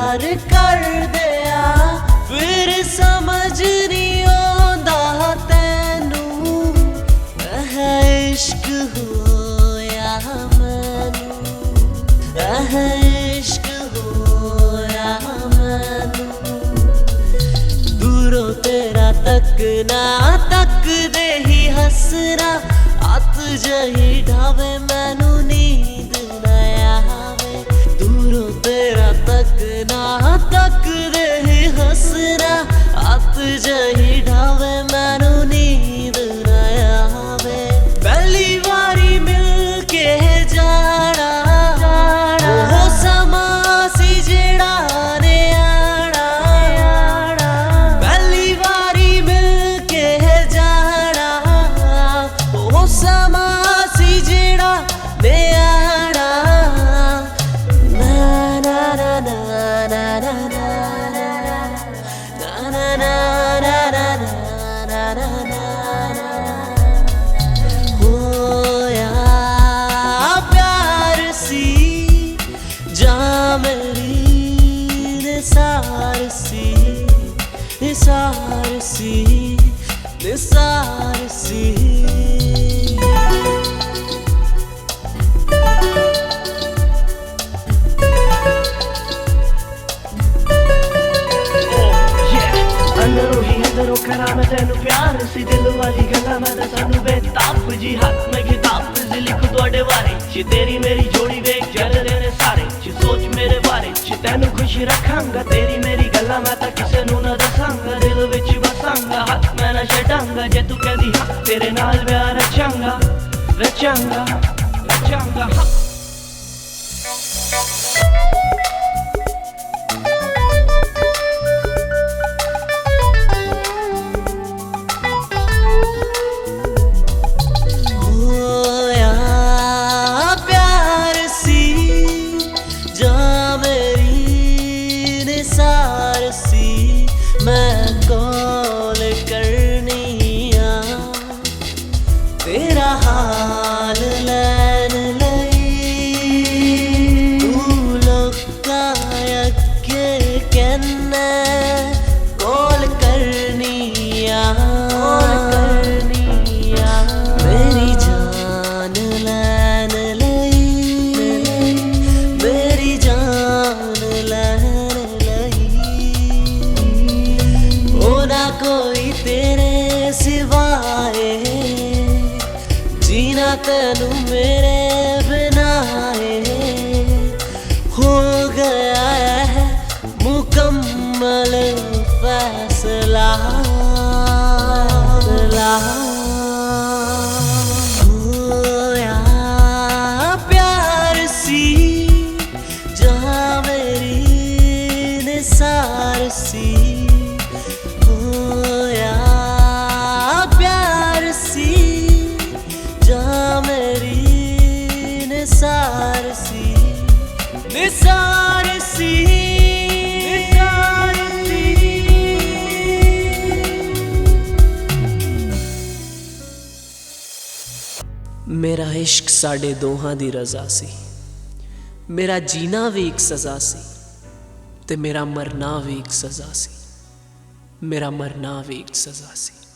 प्यार कर दिया फिर समझ नहीं आंदा तैनू इश्क होया मैनू इश्क होया मैनू दूरों तेरा तकना तक दे ही हसरा अत जही ढावे मैनू नींद न आवे दूरों तेरा तकना तक दे ही हसरा अत जही ढावे मैनू नींद न आवे पहली बारी मिल के जाना वो समा सी जेड़ा ने आना पहली बारी मिल के जाना वो समा सी जेड़ा ने आना ना ना ना ना ना निसार सी अंदरों ही अंदरों करा मैं तेनू प्यार सी दिल वाली गल्ला मैं सानू बेताब जी हाथ में किताब च लिखू तुहाडे बारे च तेरी मेरी जोड़ी वेख जलदे ने सारे च सोच मेरे बारे च तेनू खुश रखांगा तेरी मेरी गल्ला मैं तां किसे नू ना दसांगा दिल विच बसांगा हाथ मैं ना छड्डांगा जे तू कहदी हां तेरे नाल प्यार रचांगा रचांगा रचांगा हां मैं कॉल करनी आ तेरा हाल लैन लई तू लोका अगे कहना कॉल करनी आ मेरी जान लैन लई मेरी जान लैन कोई तेरे सिवाए जीना तेनू मेरे बिना हो गया है मुकम्मल फैसला होया प्यार सी जहाँ मेरी निसार सी निसार सी मेरा इश्क साडे दोहां दी रजा सी मेरा जीना भी एक सजा सी ते मेरा मरना भी एक सजा सी मेरा मरना भी एक सजा सी।